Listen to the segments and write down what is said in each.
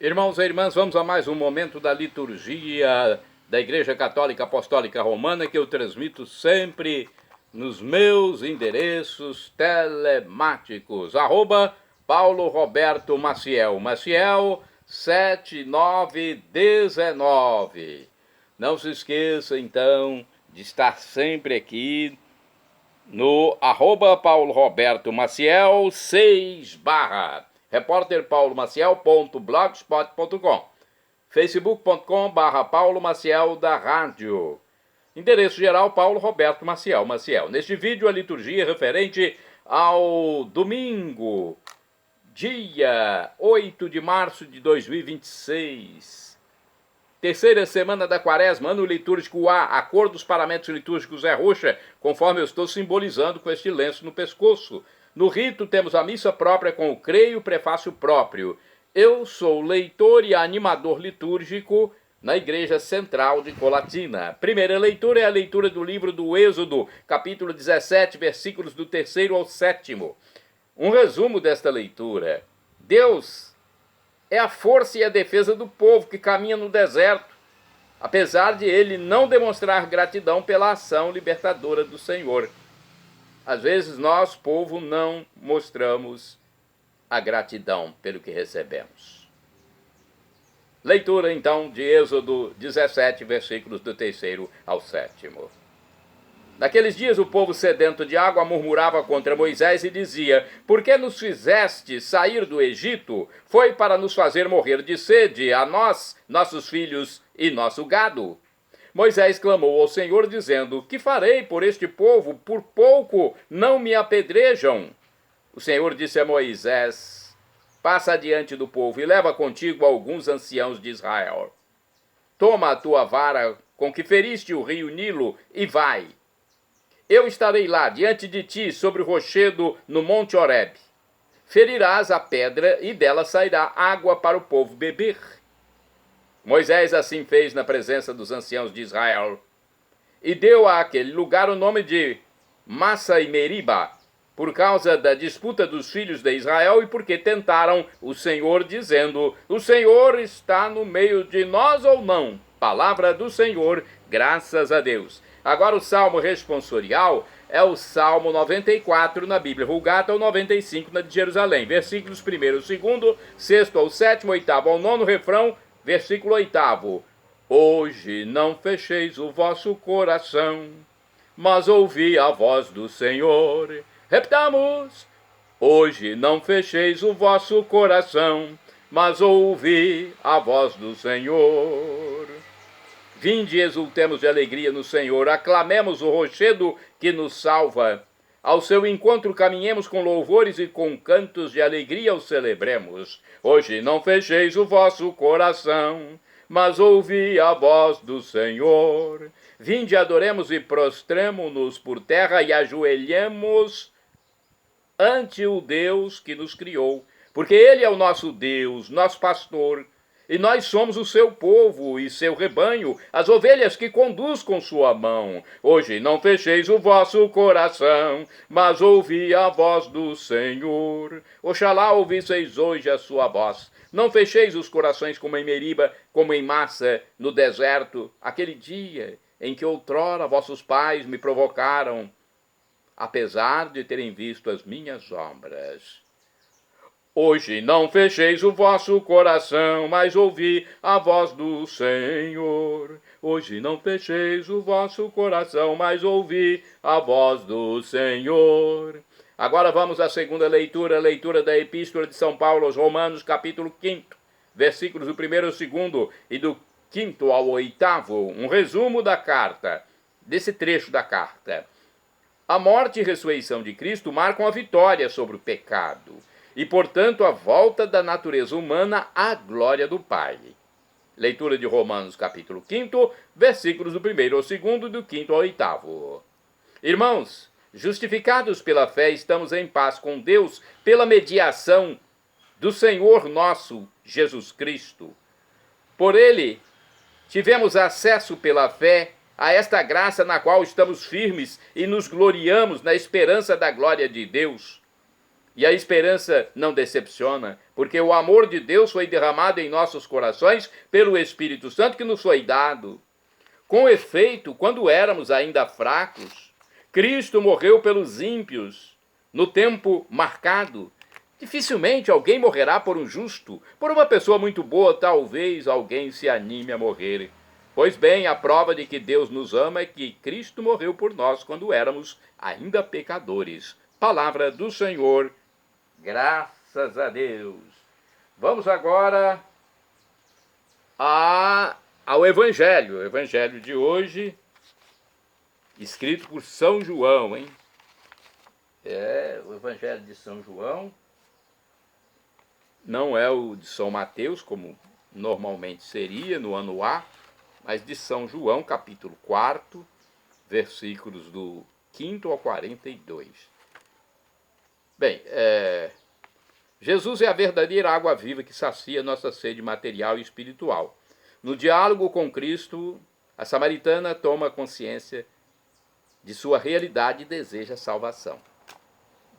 Irmãos e irmãs, vamos a mais um momento da liturgia da Igreja Católica Apostólica Romana, que eu transmito sempre nos meus endereços telemáticos. Paulo Roberto Maciel, Maciel 7919. Não se esqueça, então, de estar sempre aqui no @Paulo Roberto Maciel 6 / repórterpaulomaciel.blogspot.com, facebook.com/Paulo Maciel da Rádio. Endereço geral Paulo Roberto Maciel. Neste vídeo, a liturgia referente ao domingo, dia 8 de março de 2026. Terceira semana da Quaresma, ano litúrgico A, a cor dos paramentos litúrgicos é roxa, conforme eu estou simbolizando com este lenço no pescoço. No rito temos a missa própria com o creio e o prefácio próprio. Eu sou leitor e animador litúrgico na Igreja Central de Colatina. Primeira leitura é a leitura do livro do Êxodo, capítulo 17, versículos do 3º ao 7º. Um resumo desta leitura. Deus é a força e a defesa do povo que caminha no deserto, apesar de ele não demonstrar gratidão pela ação libertadora do Senhor. Às vezes nós, povo, não mostramos a gratidão pelo que recebemos. Leitura, então, de Êxodo 17, versículos do 3º ao 7º. Naqueles dias o povo sedento de água murmurava contra Moisés e dizia: por que nos fizeste sair do Egito? Foi para nos fazer morrer de sede, a nós, nossos filhos e nosso gado. Moisés clamou ao Senhor, dizendo: que farei por este povo? Por pouco não me apedrejam. O Senhor disse a Moisés: passa adiante do povo e leva contigo alguns anciãos de Israel. Toma a tua vara com que feriste o rio Nilo e vai. Eu estarei lá diante de ti sobre o rochedo no monte Horebe. Ferirás a pedra e dela sairá água para o povo beber. Moisés assim fez na presença dos anciãos de Israel, e deu àquele lugar o nome de Massa e Meriba, por causa da disputa dos filhos de Israel e porque tentaram o Senhor, dizendo: o Senhor está no meio de nós ou não? Palavra do Senhor, graças a Deus. Agora o salmo responsorial é o Salmo 94 na Bíblia Vulgata, ou 95 na de Jerusalém. Versículos 1º, 2º, 6º ao 7º, 8º ao 9º, refrão, versículo 8º. Hoje não fecheis o vosso coração, mas ouvi a voz do Senhor. Repitamos. Hoje não fecheis o vosso coração, mas ouvi a voz do Senhor. Vinde e exultemos de alegria no Senhor, aclamemos o rochedo que nos salva. Ao seu encontro caminhemos com louvores e com cantos de alegria o celebremos. Hoje não fecheis o vosso coração, mas ouvi a voz do Senhor. Vinde, adoremos e prostremo-nos por terra e ajoelhemos ante o Deus que nos criou, porque ele é o nosso Deus, nosso pastor, e nós somos o seu povo e seu rebanho, as ovelhas que conduz com sua mão. Hoje não fecheis o vosso coração, mas ouvi a voz do Senhor. Oxalá ouvisseis hoje a sua voz. Não fecheis os corações como em Meriba, como em Massa, no deserto, aquele dia em que outrora vossos pais me provocaram, apesar de terem visto as minhas obras. Hoje não fecheis o vosso coração, mas ouvi a voz do Senhor. Hoje não fecheis o vosso coração, mas ouvi a voz do Senhor. Agora vamos à segunda leitura, a leitura da Epístola de São Paulo aos Romanos, capítulo 5, versículos do 1º ao 2º e do 5º ao 8º, um resumo da carta, desse trecho da carta. A morte e ressurreição de Cristo marcam a vitória sobre o pecado e, portanto, a volta da natureza humana à glória do Pai. Leitura de Romanos, capítulo 5, versículos do 1º ao 2º e do 5º ao 8º. Irmãos, justificados pela fé, estamos em paz com Deus pela mediação do Senhor nosso Jesus Cristo. Por ele, tivemos acesso pela fé a esta graça na qual estamos firmes e nos gloriamos na esperança da glória de Deus. E a esperança não decepciona, porque o amor de Deus foi derramado em nossos corações pelo Espírito Santo que nos foi dado. Com efeito, quando éramos ainda fracos, Cristo morreu pelos ímpios no tempo marcado. Dificilmente alguém morrerá por um justo. Por uma pessoa muito boa, talvez alguém se anime a morrer. Pois bem, a prova de que Deus nos ama é que Cristo morreu por nós quando éramos ainda pecadores. Palavra do Senhor, graças a Deus. Vamos agora ao Evangelho. O Evangelho de hoje, escrito por São João, hein? O Evangelho de São João. Não é o de São Mateus, como normalmente seria no ano A, mas de São João, capítulo 4, versículos do 5º ao 42. Bem, Jesus é a verdadeira água viva que sacia nossa sede material e espiritual. No diálogo com Cristo, a samaritana toma consciência de sua realidade e deseja salvação.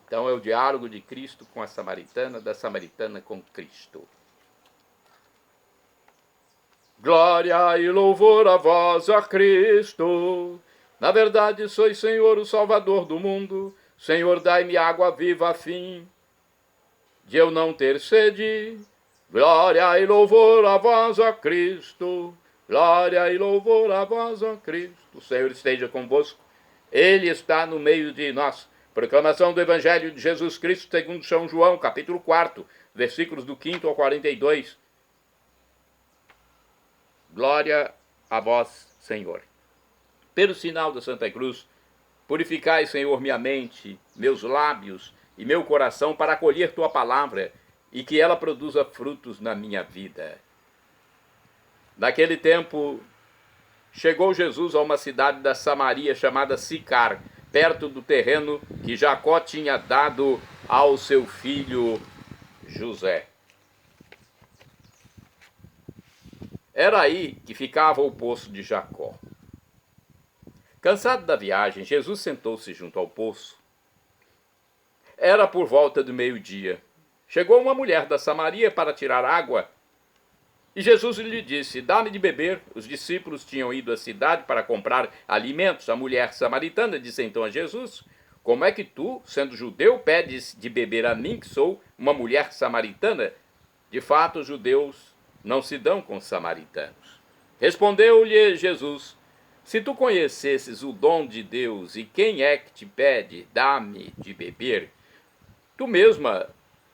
Então é o diálogo de Cristo com a samaritana, da samaritana com Cristo. Glória e louvor a vós, ó Cristo. Na verdade, sois Senhor, o Salvador do mundo. Senhor, dai-me água viva a fim de eu não ter sede. Glória e louvor a vós, ó Cristo. Glória e louvor a vós, ó Cristo. O Senhor esteja convosco. Ele está no meio de nós. Proclamação do Evangelho de Jesus Cristo segundo São João, capítulo 4, versículos do 5º ao 42. Glória a vós, Senhor. Pelo sinal da Santa Cruz, purificai, Senhor, minha mente, meus lábios e meu coração para acolher tua palavra e que ela produza frutos na minha vida. Naquele tempo, chegou Jesus a uma cidade da Samaria chamada Sicar, perto do terreno que Jacó tinha dado ao seu filho José. Era aí que ficava o poço de Jacó. Cansado da viagem, Jesus sentou-se junto ao poço. Era por volta do meio-dia. Chegou uma mulher da Samaria para tirar água. E Jesus lhe disse, dá-me de beber. Os discípulos tinham ido à cidade para comprar alimentos. A mulher samaritana disse então a Jesus, como é que tu, sendo judeu, pedes de beber a mim, que sou uma mulher samaritana? De fato, os judeus não se dão com os samaritanos. Respondeu-lhe Jesus, se tu conhecesses o dom de Deus e quem é que te pede, dá-me de beber, tu mesma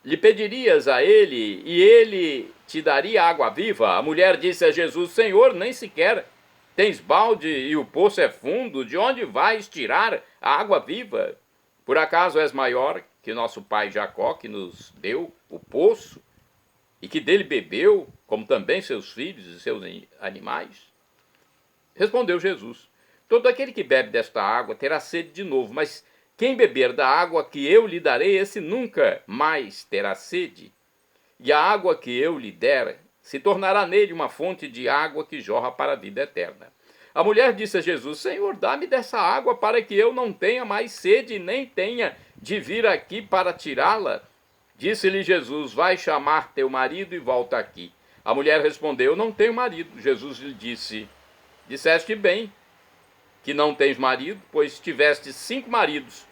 lhe pedirias a ele e ele te daria água viva? A mulher disse a Jesus, Senhor, nem sequer tens balde e o poço é fundo, de onde vais tirar a água viva? Por acaso és maior que nosso pai Jacó, que nos deu o poço e que dele bebeu, como também seus filhos e seus animais? Respondeu Jesus, todo aquele que bebe desta água terá sede de novo, mas quem beber da água que eu lhe darei, esse nunca mais terá sede. E a água que eu lhe der se tornará nele uma fonte de água que jorra para a vida eterna. A mulher disse a Jesus, Senhor, dá-me dessa água para que eu não tenha mais sede, nem tenha de vir aqui para tirá-la. Disse-lhe Jesus, vai chamar teu marido e volta aqui. A mulher respondeu, não tenho marido. Jesus lhe disse, disseste bem que não tens marido, pois tiveste 5 maridos,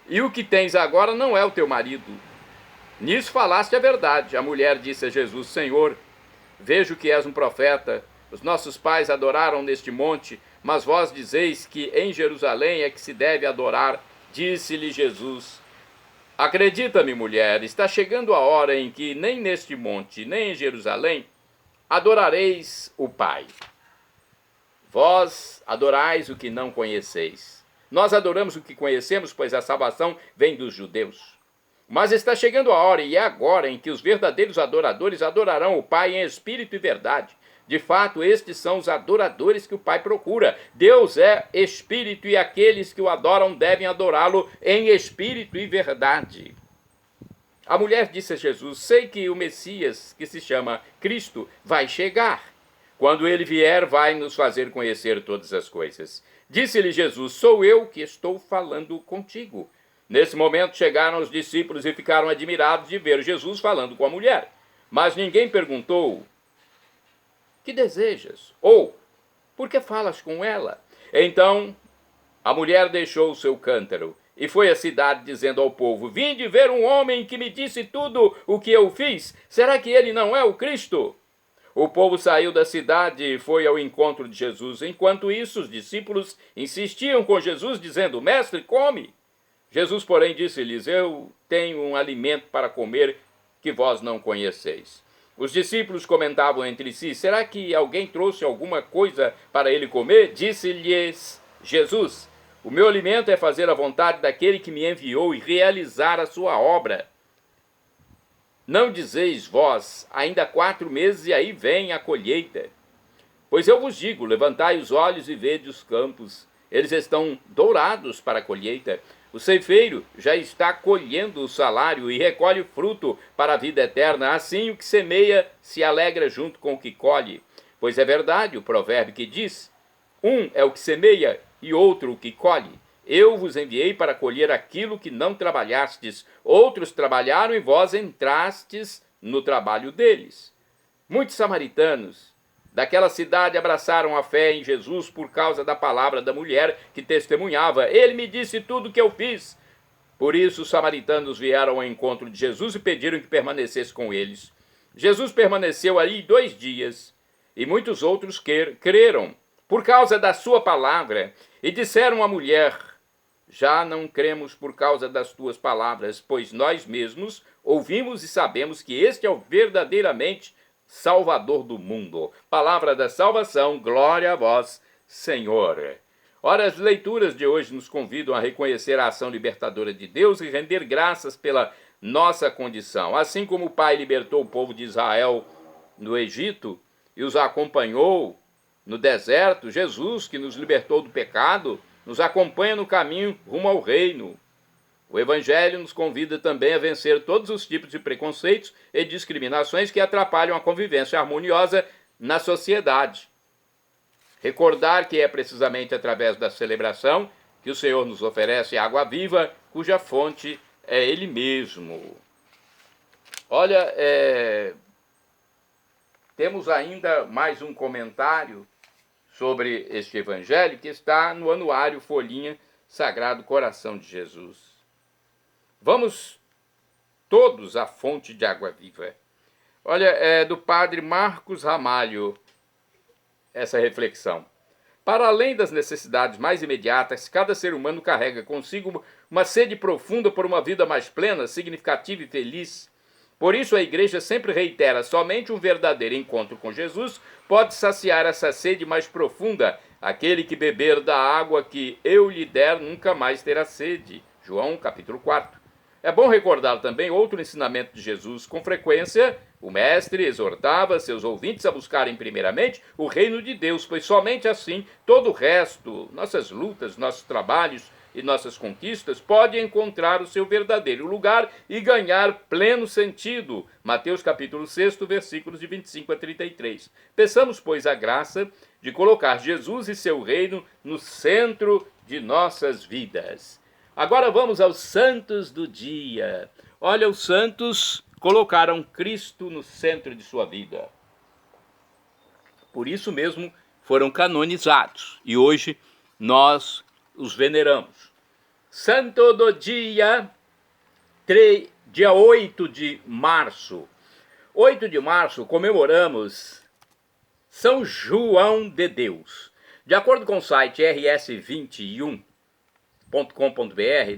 e o que tens agora não é o teu marido. Nisso falaste a verdade. A mulher disse a Jesus, Senhor, vejo que és um profeta. Os nossos pais adoraram neste monte, mas vós dizeis que em Jerusalém é que se deve adorar. Disse-lhe Jesus, acredita-me, mulher, está chegando a hora em que nem neste monte, nem em Jerusalém, adorareis o Pai. Vós adorais o que não conheceis. Nós adoramos o que conhecemos, pois a salvação vem dos judeus. Mas está chegando a hora, e é agora, em que os verdadeiros adoradores adorarão o Pai em espírito e verdade. De fato, estes são os adoradores que o Pai procura. Deus é espírito, e aqueles que o adoram devem adorá-lo em espírito e verdade. A mulher disse a Jesus, sei que o Messias, que se chama Cristo, vai chegar. Quando ele vier, vai nos fazer conhecer todas as coisas. Disse-lhe Jesus, sou eu que estou falando contigo. Nesse momento chegaram os discípulos e ficaram admirados de ver Jesus falando com a mulher. Mas ninguém perguntou: que desejas? Ou, por que falas com ela? Então a mulher deixou o seu cântaro e foi à cidade dizendo ao povo: vinde ver um homem que me disse tudo o que eu fiz. Será que ele não é o Cristo? O povo saiu da cidade e foi ao encontro de Jesus. Enquanto isso, os discípulos insistiam com Jesus, dizendo: mestre, come. Jesus, porém, disse-lhes: eu tenho um alimento para comer que vós não conheceis. Os discípulos comentavam entre si: será que alguém trouxe alguma coisa para ele comer? Disse-lhes Jesus: o meu alimento é fazer a vontade daquele que me enviou e realizar a sua obra. Não dizeis vós: ainda 4 meses e aí vem a colheita? Pois eu vos digo: levantai os olhos e vede os campos, eles estão dourados para a colheita. O ceifeiro já está colhendo o salário e recolhe fruto para a vida eterna. Assim o que semeia se alegra junto com o que colhe. Pois é verdade o provérbio que diz: um é o que semeia e outro o que colhe. Eu vos enviei para colher aquilo que não trabalhastes. Outros trabalharam e vós entrastes no trabalho deles. Muitos samaritanos daquela cidade abraçaram a fé em Jesus por causa da palavra da mulher que testemunhava: ele me disse tudo o que eu fiz. Por isso os samaritanos vieram ao encontro de Jesus e pediram que permanecesse com eles. Jesus permaneceu ali 2 dias e muitos outros creram por causa da sua palavra e disseram à mulher: já não cremos por causa das tuas palavras, pois nós mesmos ouvimos e sabemos que este é o verdadeiramente Salvador do mundo. Palavra da salvação, glória a vós, Senhor. Ora, as leituras de hoje nos convidam a reconhecer a ação libertadora de Deus e render graças pela nossa condição. Assim como o Pai libertou o povo de Israel no Egito e os acompanhou no deserto, Jesus, que nos libertou do pecado, nos acompanha no caminho rumo ao reino. O Evangelho nos convida também a vencer todos os tipos de preconceitos e discriminações que atrapalham a convivência harmoniosa na sociedade. Recordar que é precisamente através da celebração que o Senhor nos oferece água viva, cuja fonte é Ele mesmo. Olha, temos ainda mais um comentário sobre este Evangelho que está no anuário Folhinha Sagrado Coração de Jesus. Vamos todos à fonte de água viva. Olha, é do padre Marcos Ramalho essa reflexão. Para além das necessidades mais imediatas, cada ser humano carrega consigo uma sede profunda por uma vida mais plena, significativa e feliz. Por isso a Igreja sempre reitera: somente um verdadeiro encontro com Jesus pode saciar essa sede mais profunda. Aquele que beber da água que eu lhe der nunca mais terá sede. João capítulo 4. É bom recordar também outro ensinamento de Jesus. Com frequência, o Mestre exortava seus ouvintes a buscarem primeiramente o reino de Deus, pois somente assim todo o resto, nossas lutas, nossos trabalhos e nossas conquistas, pode encontrar o seu verdadeiro lugar e ganhar pleno sentido. Mateus capítulo 6, versículos de 25 a 33. Peçamos, pois, a graça de colocar Jesus e seu reino no centro de nossas vidas. Agora vamos aos santos do dia. Olha, os santos colocaram Cristo no centro de sua vida. Por isso mesmo foram canonizados e hoje nós os veneramos. Santo do dia, dia 8 de março. 8 de março comemoramos São João de Deus. De acordo com o site rs21.com.br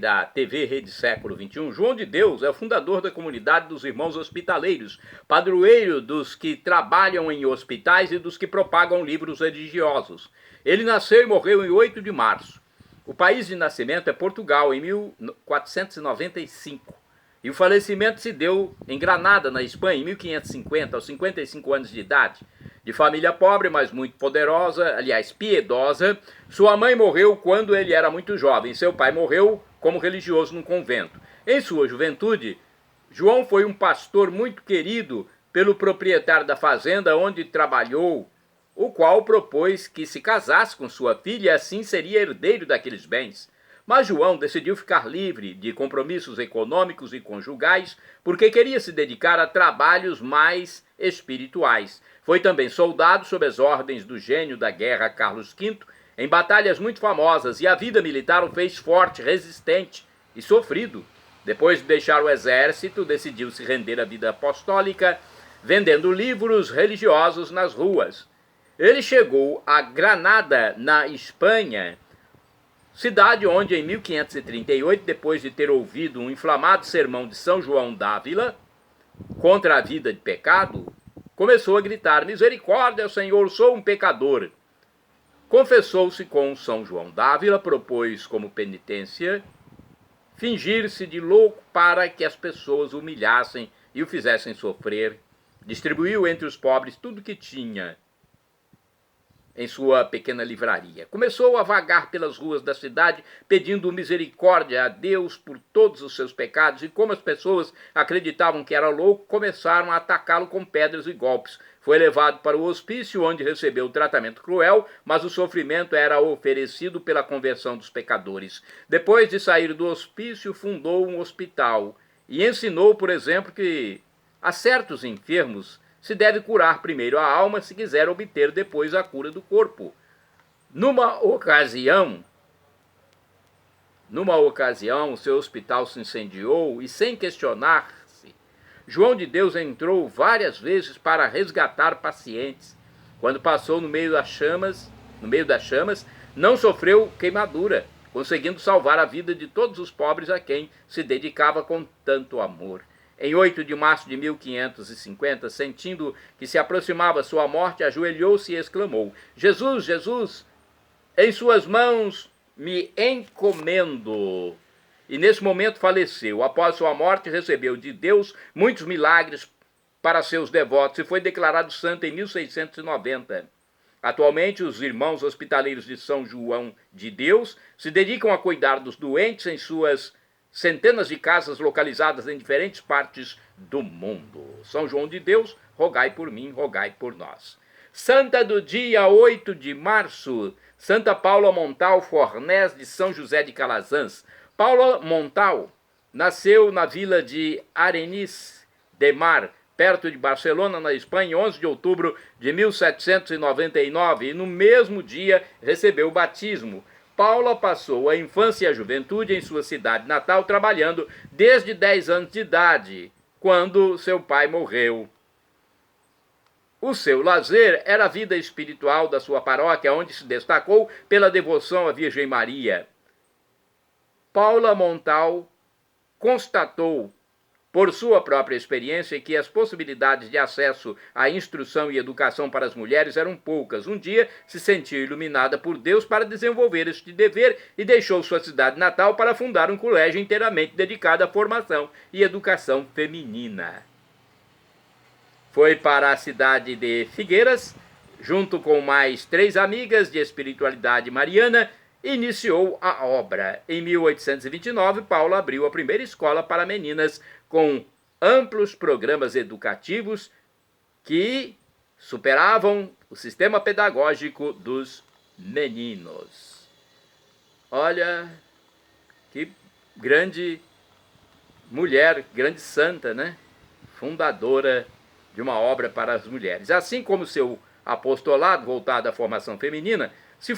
da TV Rede Século XXI, João de Deus é o fundador da comunidade dos irmãos hospitaleiros, padroeiro dos que trabalham em hospitais e dos que propagam livros religiosos. Ele nasceu e morreu em 8 de março. O país de nascimento é Portugal, em 1495. E o falecimento se deu em Granada, na Espanha, em 1550, aos 55 anos de idade. De família pobre, mas muito poderosa, aliás, piedosa, sua mãe morreu quando ele era muito jovem. Seu pai morreu como religioso num convento. Em sua juventude, João foi um pastor muito querido pelo proprietário da fazenda onde trabalhou, o qual propôs que se casasse com sua filha e assim seria herdeiro daqueles bens. Mas João decidiu ficar livre de compromissos econômicos e conjugais porque queria se dedicar a trabalhos mais espirituais. Foi também soldado sob as ordens do gênio da guerra Carlos V, em batalhas muito famosas, e a vida militar o fez forte, resistente e sofrido. Depois de deixar o exército, decidiu se render à vida apostólica, vendendo livros religiosos nas ruas. Ele chegou a Granada, na Espanha, cidade onde, em 1538, depois de ter ouvido um inflamado sermão de São João d'Ávila contra a vida de pecado, começou a gritar: misericórdia, Senhor, sou um pecador. Confessou-se com São João d'Ávila, propôs como penitência fingir-se de louco para que as pessoas o humilhassem e o fizessem sofrer. Distribuiu entre os pobres tudo o que tinha em sua pequena livraria. Começou a vagar pelas ruas da cidade, pedindo misericórdia a Deus por todos os seus pecados, e como as pessoas acreditavam que era louco, começaram a atacá-lo com pedras e golpes. Foi levado para o hospício, onde recebeu tratamento cruel, mas o sofrimento era oferecido pela conversão dos pecadores. Depois de sair do hospício, fundou um hospital e ensinou, por exemplo, que a certos enfermos se deve curar primeiro a alma se quiser obter depois a cura do corpo. Numa ocasião, o seu hospital se incendiou e, sem questionar-se, João de Deus entrou várias vezes para resgatar pacientes. Quando passou no meio das chamas, não sofreu queimadura, conseguindo salvar a vida de todos os pobres a quem se dedicava com tanto amor. Em 8 de março de 1550, sentindo que se aproximava sua morte, ajoelhou-se e exclamou: Jesus, Jesus, em suas mãos me encomendo. E nesse momento faleceu. Após sua morte, recebeu de Deus muitos milagres para seus devotos e foi declarado santo em 1690. Atualmente, os irmãos hospitaleiros de São João de Deus se dedicam a cuidar dos doentes em suas centenas de casas localizadas em diferentes partes do mundo. São João de Deus, rogai por mim, rogai por nós. Santa do dia 8 de março, Santa Paula Montal Fornés de São José de Calazans. Paula Montal nasceu na vila de Arenys de Mar, perto de Barcelona, na Espanha, em 11 de outubro de 1799, e no mesmo dia recebeu o batismo. Paula passou a infância e a juventude em sua cidade natal, trabalhando desde 10 anos de idade, quando seu pai morreu. O seu lazer era a vida espiritual da sua paróquia, onde se destacou pela devoção à Virgem Maria. Paula Montal constatou, por sua própria experiência, que as possibilidades de acesso à instrução e educação para as mulheres eram poucas. Um dia se sentiu iluminada por Deus para desenvolver este dever e deixou sua cidade natal para fundar um colégio inteiramente dedicado à formação e educação feminina. Foi para a cidade de Figueiras, junto com mais 3 amigas de espiritualidade mariana, iniciou a obra. Em 1829, Paula abriu a primeira escola para meninas com amplos programas educativos que superavam o sistema pedagógico dos meninos. Olha, que grande mulher, grande santa, né? Fundadora de uma obra para as mulheres. Assim como seu apostolado voltado à formação feminina, se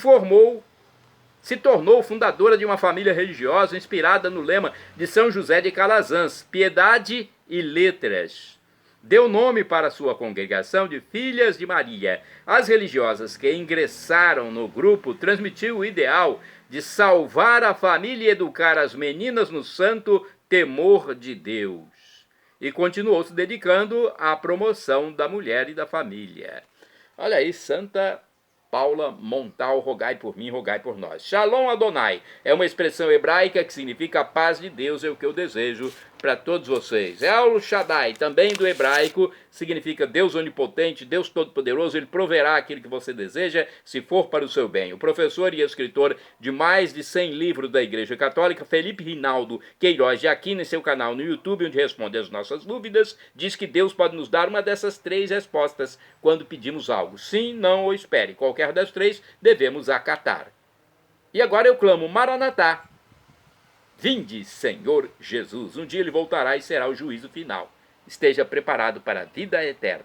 tornou fundadora de uma família religiosa inspirada no lema de São José de Calazans, piedade e letras. Deu nome para sua congregação de Filhas de Maria. As religiosas que ingressaram no grupo transmitiram o ideal de salvar a família e educar as meninas no santo temor de Deus. E continuou se dedicando à promoção da mulher e da família. Olha aí, Santa Paula Montal, rogai por mim, rogai por nós. Shalom Adonai é uma expressão hebraica que significa a paz de Deus, é o que eu desejo para todos vocês. El Shaddai, também do hebraico, significa Deus onipotente, Deus todo-poderoso, ele proverá aquilo que você deseja, se for para o seu bem. O professor e escritor de mais de 100 livros da Igreja Católica, Felipe Rinaldo Queiroz de Aquino, em seu canal no YouTube, onde responde as nossas dúvidas, diz que Deus pode nos dar uma dessas 3 respostas quando pedimos algo. Sim, não ou espere. Qualquer das 3 devemos acatar. E agora eu clamo Maranatá. Vinde, Senhor Jesus. Um dia ele voltará e será o juízo final. Esteja preparado para a vida eterna.